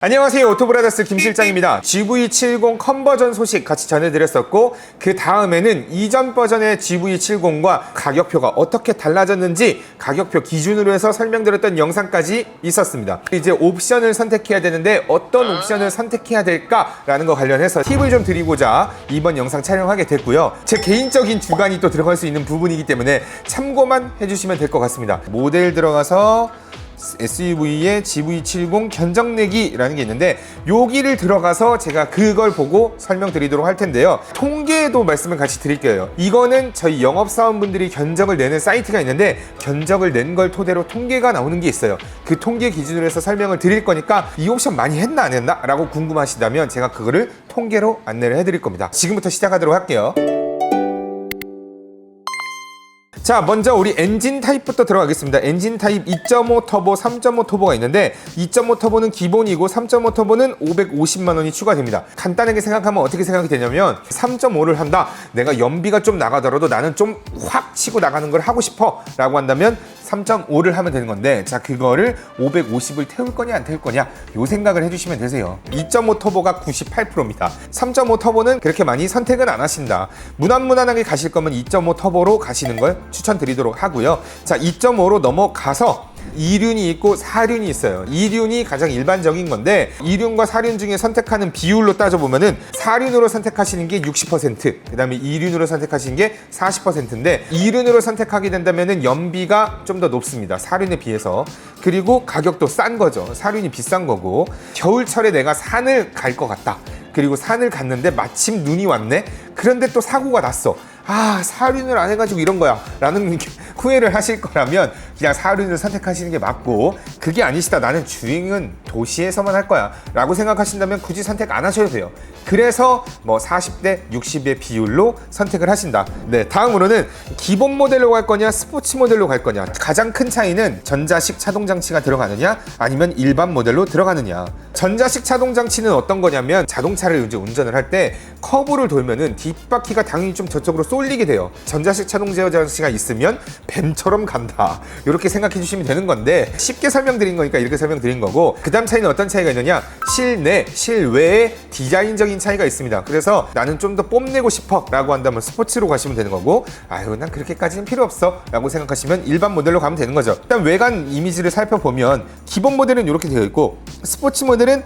안녕하세요. 오토브라더스 김실장입니다. GV70 컨버전 소식 같이 전해드렸었고 그 다음에는 이전 버전의 GV70과 가격표가 어떻게 달라졌는지 가격표 기준으로 해서 설명드렸던 영상까지 있었습니다. 이제 옵션을 선택해야 되는데 어떤 옵션을 선택해야 될까라는 거 관련해서 팁을 좀 드리고자 이번 영상 촬영하게 됐고요. 제 개인적인 주관이 또 들어갈 수 있는 부분이기 때문에 참고만 해주시면 될 것 같습니다. 모델 들어가서 SUV의 GV70 견적내기라는 게 있는데 여기를 들어가서 제가 그걸 보고 설명드리도록 할 텐데요. 통계도 말씀을 같이 드릴게요. 이거는 저희 영업사원분들이 견적을 내는 사이트가 있는데 견적을 낸 걸 토대로 통계가 나오는 게 있어요. 그 통계 기준으로 해서 설명을 드릴 거니까 이 옵션 많이 했나 안 했나? 라고 궁금하시다면 제가 그거를 통계로 안내를 해드릴 겁니다. 지금부터 시작하도록 할게요. 자, 먼저 우리 엔진 타입부터 들어가겠습니다. 엔진 타입 2.5 터보, 3.5 터보가 있는데 2.5 터보는 기본이고 3.5 터보는 550만 원이 추가됩니다. 간단하게 생각하면 어떻게 생각이 되냐면 3.5를 한다. 내가 연비가 좀 나가더라도 나는 좀 확 치고 나가는 걸 하고 싶어 라고 한다면 3.5를 하면 되는 건데, 자, 그거를 550을 태울 거냐 안 태울 거냐 요 생각을 해주시면 되세요. 2.5 터보가 98%입니다. 3.5 터보는 그렇게 많이 선택은 안 하신다. 무난무난하게 가실 거면 2.5 터보로 가시는 걸 추천드리도록 하고요. 자, 2.5로 넘어가서 2륜이 있고 4륜이 있어요. 2륜이 가장 일반적인 건데 2륜과 4륜 중에 선택하는 비율로 따져보면은 4륜으로 선택하시는 게 60%, 그 다음에 2륜으로 선택하시는 게 40%인데 2륜으로 선택하게 된다면은 연비가 좀 더 높습니다. 4륜에 비해서. 그리고 가격도 싼 거죠. 4륜이 비싼 거고, 겨울철에 내가 산을 갈 것 같다. 그리고 산을 갔는데 마침 눈이 왔네? 그런데 또 사고가 났어. 아, 4륜을 안 해가지고 이런 거야 라는 후회를 하실 거라면 그냥 4륜을 선택하시는 게 맞고, 그게 아니시다, 나는 주행은 도시에서만 할 거야 라고 생각하신다면 굳이 선택 안 하셔도 돼요. 그래서 뭐 40대 60의 비율로 선택을 하신다. 네, 다음으로는 기본 모델로 갈 거냐 스포츠 모델로 갈 거냐. 가장 큰 차이는 전자식 차동장치가 들어가느냐 아니면 일반 모델로 들어가느냐. 전자식 차동장치는 어떤 거냐면 자동차를 이제 운전을 할 때 커브를 돌면은 뒷바퀴가 당연히 좀 저쪽으로 쏠리게 돼요. 전자식 차동 제어 장치가 있으면 뱀처럼 간다, 이렇게 생각해 주시면 되는 건데 쉽게 설명드린 거니까 이렇게 설명드린 거고, 그 다음 차이는 어떤 차이가 있느냐, 실내, 실외에 디자인적인 차이가 있습니다. 그래서 나는 좀 더 뽐내고 싶어 라고 한다면 스포츠로 가시면 되는 거고, 아유 난 그렇게까지는 필요 없어 라고 생각하시면 일반 모델로 가면 되는 거죠. 일단 외관 이미지를 살펴보면 기본 모델은 이렇게 되어 있고, 스포츠 모델은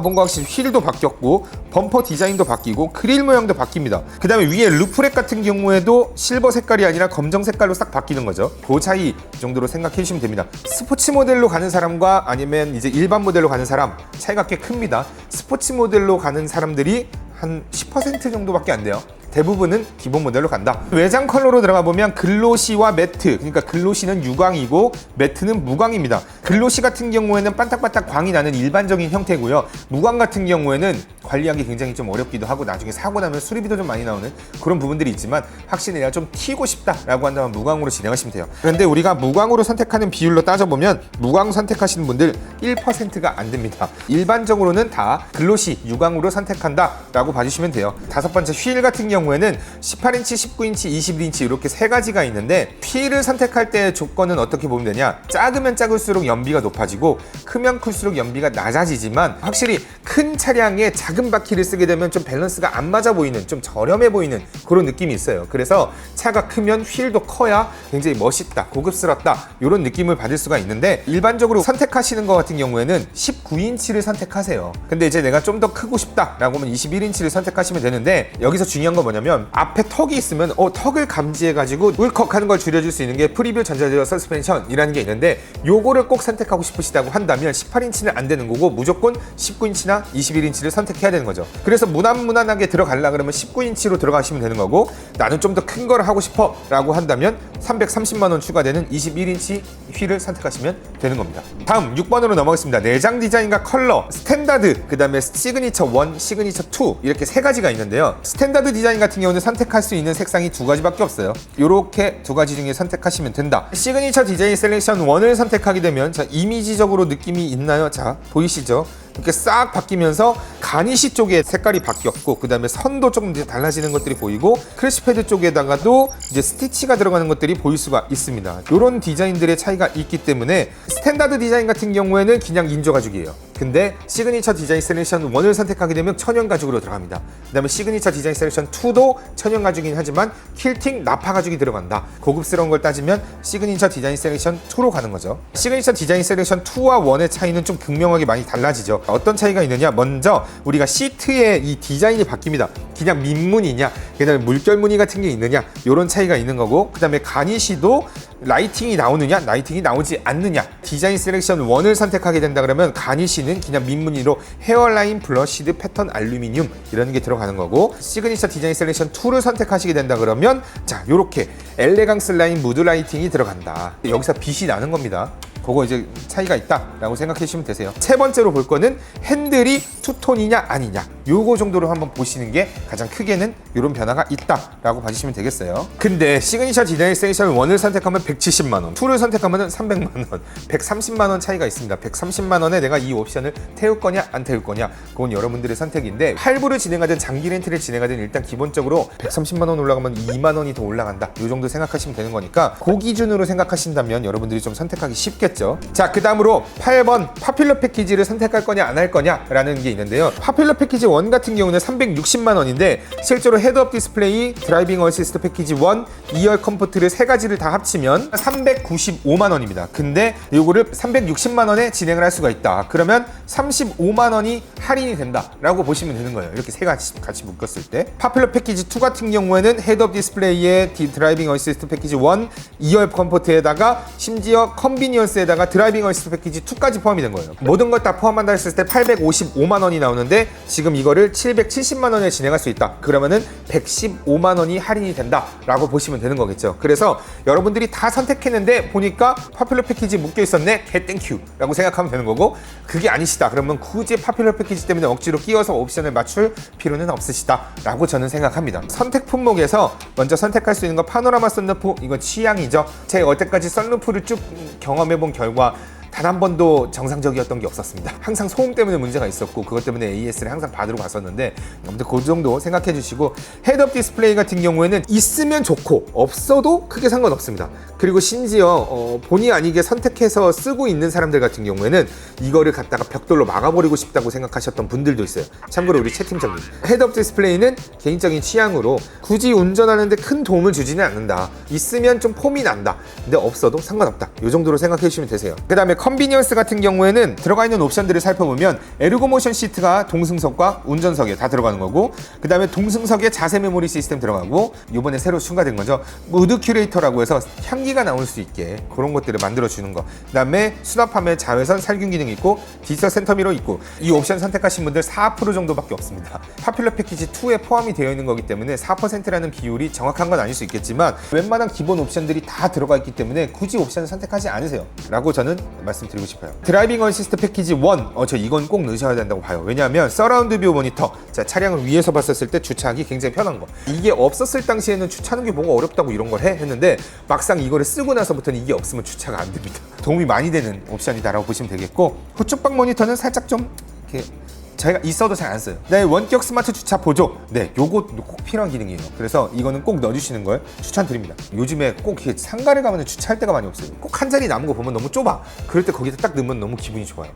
뭔가 확실히 휠도 바뀌었고 범퍼 디자인도 바뀌고 그릴 모양도 바뀝니다. 그 다음에 위에 루프렉 같은 경우에도 실버 색깔이 아니라 검정 색깔로 싹 바뀌는 거죠. 그 차이 정도로 생각해 주시면 됩니다. 스포츠 모델로 가는 사람과 아니면 이제 일반 모델로 가는 사람 차이가 꽤 큽니다. 스포츠 모델로 가는 사람들이 한 10% 정도밖에 안 돼요. 대부분은 기본 모델로 간다. 외장 컬러로 들어가 보면 글로시와 매트, 그러니까 글로시는 유광이고 매트는 무광입니다. 글로시 같은 경우에는 반딱반딱 광이 나는 일반적인 형태고요. 무광 같은 경우에는 관리하기 굉장히 좀 어렵기도 하고 나중에 사고 나면 수리비도 좀 많이 나오는 그런 부분들이 있지만, 확실히 내가 좀 튀고 싶다라고 한다면 무광으로 진행하시면 돼요. 그런데 우리가 무광으로 선택하는 비율로 따져보면 무광 선택하시는 분들 1%가 안 됩니다. 일반적으로는 다 글로시, 유광으로 선택한다라고 봐주시면 돼요. 다섯 번째, 휠 같은 경우에는 18인치, 19인치, 21인치 이렇게 세 가지가 있는데, 휠을 선택할 때 조건은 어떻게 보면 되냐, 작으면 작을수록 연비가 높아지고 크면 클수록 연비가 낮아지지만, 확실히 큰 차량에 작은 바퀴를 쓰게 되면 좀 밸런스가 안 맞아 보이는, 좀 저렴해 보이는 그런 느낌이 있어요. 그래서 차가 크면 휠도 커야 굉장히 멋있다, 고급스럽다 이런 느낌을 받을 수가 있는데, 일반적으로 선택하시는 것 같은 경우에는 19인치를 선택하세요. 근데 이제 내가 좀 더 크고 싶다 라고 하면 21인치를 선택하시면 되는데, 여기서 중요한 건 뭐냐면 앞에 턱이 있으면 턱을 감지해가지고 울컥하는 걸 줄여줄 수 있는 게 프리뷰 전자제어 서스펜션이라는 게 있는데, 요거를 꼭 선택하고 싶으시다고 한다면 18인치는 안 되는 거고 무조건 19인치나 21인치를 선택해야 되는 거죠. 그래서 무난무난하게 들어가려 그러면 19인치로 들어가시면 되는 거고, 나는 좀 더 큰 걸 하고 싶어 라고 한다면 330만 원 추가되는 21인치 휠을 선택하시면 되는 겁니다. 다음 6번으로 넘어가겠습니다. 내장 디자인과 컬러, 스탠다드, 그 다음에 시그니처 1, 시그니처 2 이렇게 세 가지가 있는데요. 스탠다드 디자인 같은 경우는 선택할 수 있는 색상이 두 가지밖에 없어요. 이렇게 두 가지 중에 선택하시면 된다. 시그니처 디자인 셀렉션 1을 선택하게 되면, 자, 이미지적으로 느낌이 있나요? 자, 보이시죠? 이렇게 싹 바뀌면서 가니시 쪽에 색깔이 바뀌었고, 그 다음에 선도 조금 이제 달라지는 것들이 보이고, 크래시패드 쪽에다가도 이제 스티치가 들어가는 것들이 보일 수가 있습니다. 이런 디자인들의 차이가 있기 때문에 스탠다드 디자인 같은 경우에는 그냥 인조 가죽이에요. 근데 시그니처 디자인 셀렉션 1을 선택하게 되면 천연 가죽으로 들어갑니다. 그 다음에 시그니처 디자인 셀렉션 2도 천연 가죽이긴 하지만 퀼팅 나파 가죽이 들어간다. 고급스러운 걸 따지면 시그니처 디자인 셀렉션 2로 가는 거죠. 시그니처 디자인 셀렉션 2와 1의 차이는 좀 극명하게 많이 달라지죠. 어떤 차이가 있느냐, 먼저 우리가 시트의 이 디자인이 바뀝니다. 그냥 민무늬냐, 그 다음에 물결 무늬 같은 게 있느냐, 이런 차이가 있는 거고, 그 다음에 가니쉬도 라이팅이 나오느냐, 라이팅이 나오지 않느냐. 디자인 셀렉션 1을 선택하게 된다 그러면 가니쉬는 그냥 민무늬로 헤어라인 블러시드 패턴 알루미늄 이런 게 들어가는 거고, 시그니처 디자인 셀렉션 2를 선택하시게 된다 그러면 자, 요렇게 엘레강스 라인 무드 라이팅이 들어간다. 여기서 빛이 나는 겁니다. 그거 이제 차이가 있다라고 생각해 주시면 되세요. 세 번째로 볼 거는 핸들이 투톤이냐 아니냐, 요거 정도로 한번 보시는 게 가장 크게는 이런 변화가 있다라고 봐주시면 되겠어요. 근데 시그니처 디자인 셀렉션 1을 선택하면 170만 원, 2를 선택하면 300만 원, 130만 원 차이가 있습니다. 130만 원에 내가 이 옵션을 태울 거냐 안 태울 거냐, 그건 여러분들의 선택인데, 할부를 진행하든 장기 렌트를 진행하든 일단 기본적으로 130만 원 올라가면 2만 원이 더 올라간다, 요 정도 생각하시면 되는 거니까 그 기준으로 생각하신다면 여러분들이 좀 선택하기 쉽겠죠. 자, 그 다음으로 8번 파퓰러 패키지를 선택할 거냐 안 할 거냐라는 게 있는데요. 파퓰러 패키지 1 같은 경우는 360만 원인데 실제로 헤드업 디스플레이, 드라이빙 어시스트 패키지 1, 2열 컴포트를 세 가지를 다 합치면 395만 원입니다. 근데 요거를 360만 원에 진행을 할 수가 있다. 그러면 35만 원이 할인이 된다라고 보시면 되는 거예요. 이렇게 세 가지 같이 묶었을 때. 파퓰러 패키지 2 같은 경우에는 헤드업 디스플레이에 드라이빙 어시스트 패키지 1, 2열 컴포트에다가 심지어 컨비니언스에다가 드라이빙 어시스트 패키지 2까지 포함이 된 거예요. 모든 걸 다 포함한다 했을 때 855만 원이 나오는데 지금 이거를 770만 원에 진행할 수 있다. 그러면은 115만 원이 할인이 된다라고 보시면 되는 거겠죠. 그래서 여러분들이 다 선택했는데 보니까 파퓰러 패키지 묶여 있었네, 개 땡큐라고 생각하면 되는 거고, 그게 아니시다 그러면 굳이 파퓰러 패키지 때문에 억지로 끼워서 옵션을 맞출 필요는 없으시다라고 저는 생각합니다. 선택 품목에서 먼저 선택할 수 있는 거 파노라마 썬루프, 이건 취향이죠. 제가 여태까지 썬루프를 쭉 경험해본 결과 단 한 번도 정상적이었던 게 없었습니다. 항상 소음 때문에 문제가 있었고, 그것 때문에 AS를 항상 받으러 갔었는데, 아무튼 그 정도 생각해 주시고, 헤드업 디스플레이 같은 경우에는 있으면 좋고 없어도 크게 상관없습니다. 그리고 심지어 본의 아니게 선택해서 쓰고 있는 사람들 같은 경우에는 이거를 갖다가 벽돌로 막아버리고 싶다고 생각하셨던 분들도 있어요. 참고로 우리 채 팀장님, 헤드업 디스플레이는 개인적인 취향으로 굳이 운전하는데 큰 도움을 주지는 않는다, 있으면 좀 폼이 난다, 근데 없어도 상관없다, 이 정도로 생각해 주시면 되세요. 그 다음에 컨비니언스 같은 경우에는 들어가 있는 옵션들을 살펴보면 에르고모션 시트가 동승석과 운전석에 다 들어가는 거고, 그 다음에 동승석에 자세 메모리 시스템 들어가고, 이번에 새로 추가된 거죠. 무드 큐레이터라고 해서 향기가 나올 수 있게 그런 것들을 만들어 주는 거. 그 다음에 수납함에 자외선 살균 기능이 있고, 디지털 센터미러 있고. 이 옵션 선택하신 분들 4% 정도밖에 없습니다. 파퓰러 패키지 2에 포함이 되어 있는 거기 때문에 4%라는 비율이 정확한 건 아닐 수 있겠지만 웬만한 기본 옵션들이 다 들어가 있기 때문에 굳이 옵션을 선택하지 않으세요 라고 저는 말씀드리고 싶어요. 드라이빙 어시스트 패키지 1, 저 이건 꼭 넣으셔야 된다고 봐요. 왜냐하면 서라운드 뷰 모니터, 자, 차량을 위에서 봤었을 때 주차하기 굉장히 편한 거. 이게 없었을 당시에는 주차하는 게 뭐가 어렵다고 이런 걸 했는데, 막상 이거를 쓰고 나서부터는 이게 없으면 주차가 안 됩니다. 도움이 많이 되는 옵션이다라고 보시면 되겠고, 후측방 모니터는 살짝 좀 이렇게 저희가 있어도 잘 안 써요. 네, 원격 스마트 주차 보조. 네, 요거 꼭 필요한 기능이에요. 그래서 이거는 꼭 넣어주시는 걸 추천드립니다. 요즘에 꼭 이렇게 상가를 가면 주차할 데가 많이 없어요. 꼭 한 자리 남은 거 보면 너무 좁아. 그럴 때 거기다 딱 넣으면 너무 기분이 좋아요.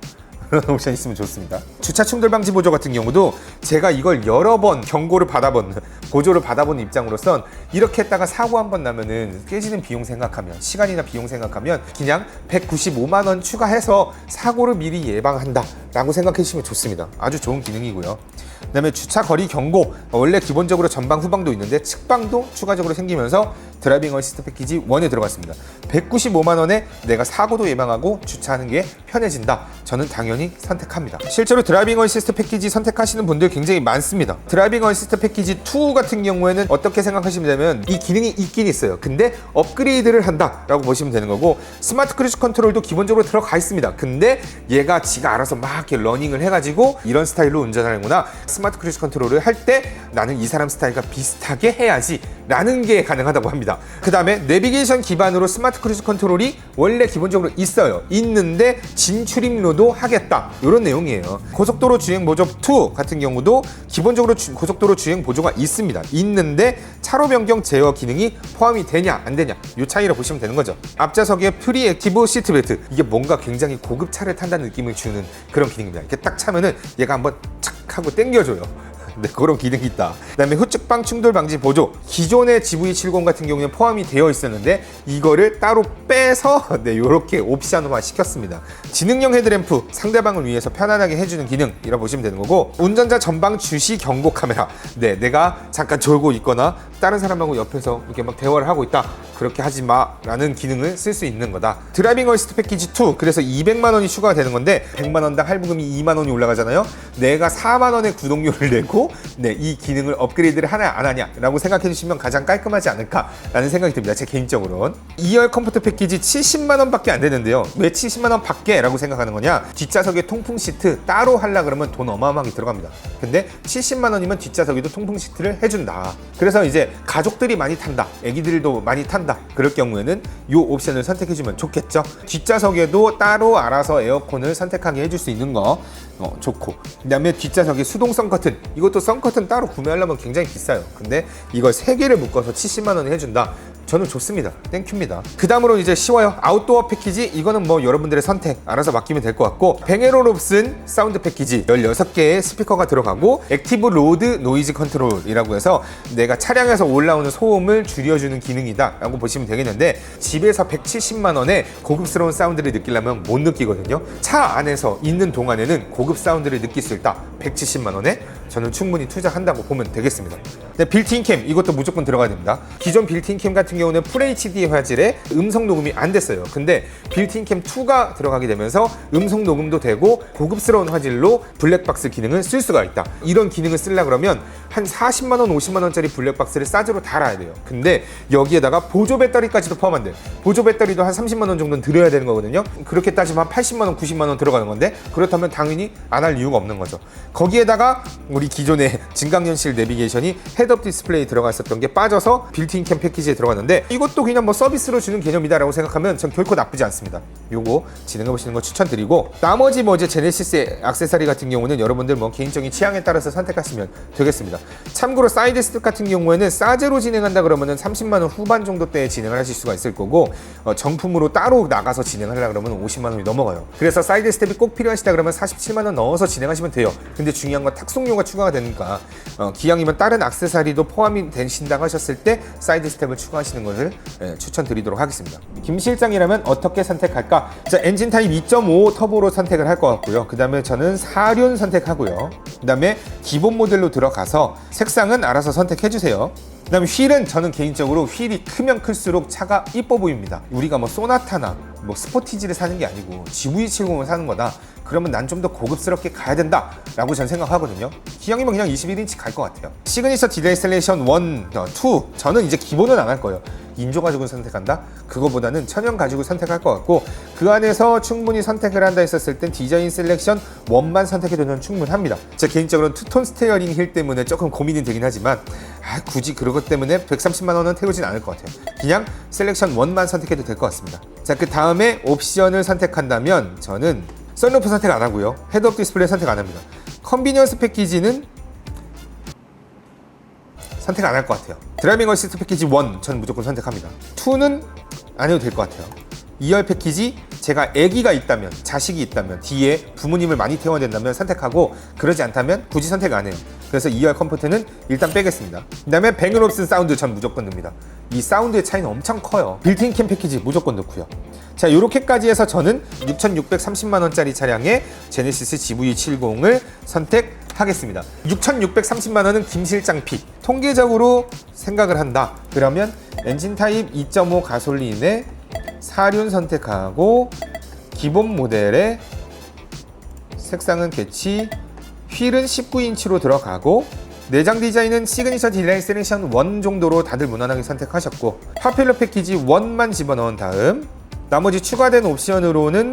그런 옵션 있으면 좋습니다. 주차 충돌 방지 보조 같은 경우도 제가 이걸 여러 번 경고를 받아본, 보조를 받아본 입장으로선 이렇게 했다가 사고 한 번 나면은 깨지는 비용 생각하면, 시간이나 비용 생각하면 그냥 195만 원 추가해서 사고를 미리 예방한다 라고 생각해 주시면 좋습니다. 아주 좋은 기능이고요. 그 다음에 주차 거리 경고, 원래 기본적으로 전방 후방도 있는데 측방도 추가적으로 생기면서 드라이빙 어시스트 패키지 1에 들어갔습니다. 195만 원에 내가 사고도 예방하고 주차하는 게 편해진다. 저는 당연히 선택합니다. 실제로 드라이빙 어시스트 패키지 선택하시는 분들 굉장히 많습니다. 드라이빙 어시스트 패키지 2 같은 경우에는 어떻게 생각하시면 되면 이 기능이 있긴 있어요. 근데 업그레이드를 한다라고 보시면 되는 거고, 스마트 크루즈 컨트롤도 기본적으로 들어가 있습니다. 근데 얘가 지가 알아서 막 이렇게 러닝을 해가지고 이런 스타일로 운전하는구나, 스마트 크루즈 컨트롤을 할 때 나는 이 사람 스타일과 비슷하게 해야지 라는 게 가능하다고 합니다. 그 다음에 내비게이션 기반으로 스마트 크루즈 컨트롤이 원래 기본적으로 있어요. 있는데 진출입로도 하겠다, 이런 내용이에요. 고속도로 주행 보조 2 같은 경우도 기본적으로 고속도로 주행 보조가 있습니다. 있는데 차로 변경 제어 기능이 포함이 되냐 안 되냐, 이 차이를 보시면 되는 거죠. 앞좌석에 프리 액티브 시트벨트, 이게 뭔가 굉장히 고급 차를 탄다는 느낌을 주는 그런 기능입니다. 이렇게 딱 차면은 얘가 한번 착 하고 당겨줘요. 네, 그런 기능이 있다. 그 다음에 후측방 충돌 방지 보조, 기존의 GV70 같은 경우에는 포함이 되어 있었는데 이거를 따로 빼서 네, 이렇게 옵션화 시켰습니다. 지능형 헤드램프, 상대방을 위해서 편안하게 해주는 기능이라고 보시면 되는 거고, 운전자 전방 주시 경고 카메라, 네, 내가 잠깐 졸고 있거나 다른 사람하고 옆에서 이렇게 막 대화를 하고 있다, 그렇게 하지 마 라는 기능을 쓸 수 있는 거다. 드라이빙 어시스트 패키지 2, 그래서 200만 원이 추가가 되는 건데 100만 원당 할부금이 2만 원이 올라가잖아요. 내가 4만 원의 구독료를 내고 네, 이 기능을 업그레이드를 하냐 안 하냐 라고 생각해 주시면 가장 깔끔하지 않을까 라는 생각이 듭니다. 제 개인적으로는 2열 컴포트 패키지 70만 원 밖에 안 되는데요. 왜 70만 원 밖에 라고 생각하는 거냐, 뒷좌석에 통풍 시트 따로 하려 그러면 돈 어마어마하게 들어갑니다. 근데 70만 원이면 뒷좌석에도 통풍 시트를 해준다. 그래서 이제 가족들이 많이 탄다, 애기들도 많이 탄다, 그럴 경우에는 이 옵션을 선택해주면 좋겠죠. 뒷좌석에도 따로 알아서 에어컨을 선택하게 해줄 수 있는 거 좋고, 그 다음에 뒷좌석에 수동 선커튼, 이것도 선커튼 따로 구매하려면 굉장히 비싸요. 근데 이걸 3개를 묶어서 70만 원에 해준다, 저는 좋습니다. 땡큐입니다. 그 다음으로 이제 쉬워요. 아웃도어 패키지, 이거는 뭐 여러분들의 선택 알아서 맡기면 될 것 같고, 뱅에로롭슨 사운드 패키지 16개의 스피커가 들어가고, 액티브 로드 노이즈 컨트롤이라고 해서 내가 차량에서 올라오는 소음을 줄여주는 기능이다 라고 보시면 되겠는데, 집에서 170만 원에 고급스러운 사운드를 느끼려면 못 느끼거든요. 차 안에서 있는 동안에는 고급 사운드를 느낄 수 있다, 170만 원에 저는 충분히 투자한다고 보면 되겠습니다. 네, 빌트인 캠, 이것도 무조건 들어가야 됩니다. 기존 빌트인 캠 같은 경우는 FHD 화질에 음성 녹음이 안 됐어요. 근데 빌트인 캠 2가 들어가게 되면서 음성 녹음도 되고 고급스러운 화질로 블랙박스 기능을 쓸 수가 있다. 이런 기능을 쓰려 그러면 한 40만 원, 50만 원짜리 블랙박스를 싸지로 달아야 돼요. 근데 여기에다가 보조 배터리까지도 포함한대. 보조 배터리도 한 30만 원 정도는 들여야 되는 거거든요. 그렇게 따지면 한 80만 원, 90만 원 들어가는 건데, 그렇다면 당연히 안 할 이유가 없는 거죠. 거기에다가 우리 기존의 증강현실 내비게이션이 헤드업 디스플레이 들어가 있었던 게 빠져서 빌트인 캠 패키지에 들어갔는데, 이것도 그냥 뭐 서비스로 주는 개념이다라고 생각하면 전 결코 나쁘지 않습니다. 요거 진행해 보시는 거 추천드리고, 나머지 뭐 이제 제네시스의 액세서리 같은 경우는 여러분들 뭐 개인적인 취향에 따라서 선택하시면 되겠습니다. 참고로 사이드 스텝 같은 경우에는 싸제로 진행한다 그러면은 30만 원 후반 정도대에 진행을 하실 수가 있을 거고, 정품으로 따로 나가서 진행하려고 그러면 50만 원이 넘어가요. 그래서 사이드 스텝이 꼭 필요하시다 그러면 47만 원 넣어서 진행하시면 돼요. 근데 중요한 건 탁송료가 추가가 되니까 기왕이면 다른 액세서리도 포함이 되신다고 하셨을 때 사이드 스텝을 추가하시는 것을 추천드리도록 하겠습니다. 김 실장이라면 어떻게 선택할까? 자, 엔진 타입 2.5 터보로 선택을 할 것 같고요. 그 다음에 저는 4륜 선택하고요. 그 다음에 기본 모델로 들어가서 색상은 알아서 선택해주세요. 그 다음에 휠은 저는 개인적으로 휠이 크면 클수록 차가 이뻐 보입니다. 우리가 뭐 소나타나 뭐 스포티지를 사는 게 아니고 GV70을 사는 거다, 그러면 난 좀 더 고급스럽게 가야 된다 라고 저는 생각하거든요. 기왕이면 그냥 21인치 갈 것 같아요. 시그니처 딜레이 셀레이션 1, 2 저는 이제 기본은 안 할 거예요. 인조 가죽을 선택한다? 그거보다는 천연 가죽을 선택할 것 같고, 그 안에서 충분히 선택을 한다 했었을 땐 디자인 셀렉션 1만 선택해도 저는 충분합니다. 제 개인적으로는 투톤 스테어링 힐 때문에 조금 고민이 되긴 하지만 굳이 그것 때문에 130만 원은 태우진 않을 것 같아요. 그냥 셀렉션 1만 선택해도 될 것 같습니다. 자, 그 다음에 옵션을 선택한다면 저는 선루프 선택 안 하고요. 헤드업 디스플레이 선택 안 합니다. 컨비니언스 패키지는 선택 안 할 것 같아요. 드라이빙 어시스트 패키지 1 저는 무조건 선택합니다. 2는 안 해도 될 것 같아요. 2열 패키지, 제가 아기가 있다면, 자식이 있다면, 뒤에 부모님을 많이 태워야 된다면 선택하고, 그러지 않다면 굳이 선택 안 해요. 그래서 2열 컴포트는 일단 빼겠습니다. 그 다음에 뱅앤올uf슨 사운드 전 무조건 넣습니다. 이 사운드의 차이는 엄청 커요. 빌트인 캠 패키지 무조건 넣고요. 자, 요렇게까지 해서 저는 6,630만 원짜리 차량의 제네시스 GV70을 선택하겠습니다. 6,630만 원은 김 실장 픽. 통계적으로 생각을 한다 그러면 엔진 타입 2.5 가솔린의 4륜 선택하고, 기본 모델의 색상은 개치, 휠은 19인치로 들어가고, 내장 디자인은 시그니처 딜레이 셀렉션 1 정도로 다들 무난하게 선택하셨고, 파퓰러 패키지 1만 집어넣은 다음 나머지 추가된 옵션으로는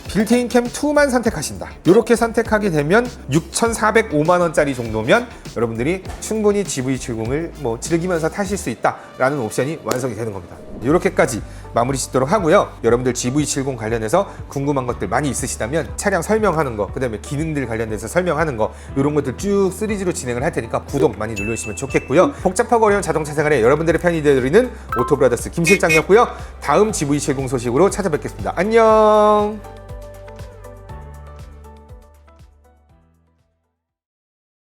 빌트인 캠 2만 선택하신다. 이렇게 선택하게 되면 6,405만 원짜리 정도면 여러분들이 충분히 GV70을 뭐 즐기면서 타실 수 있다라는 옵션이 완성이 되는 겁니다. 이렇게까지 마무리 짓도록 하고요. 여러분들 GV70 관련해서 궁금한 것들 많이 있으시다면 차량 설명하는 거, 그 다음에 기능들 관련해서 설명하는 거, 이런 것들 쭉 시리즈로 진행을 할 테니까 구독 많이 눌러주시면 좋겠고요. 복잡하고 어려운 자동차 생활에 여러분들의 편이 되어드리는 오토브라더스 김 실장이었고요. 다음 GV70 소식으로 찾아뵙겠습니다. 안녕.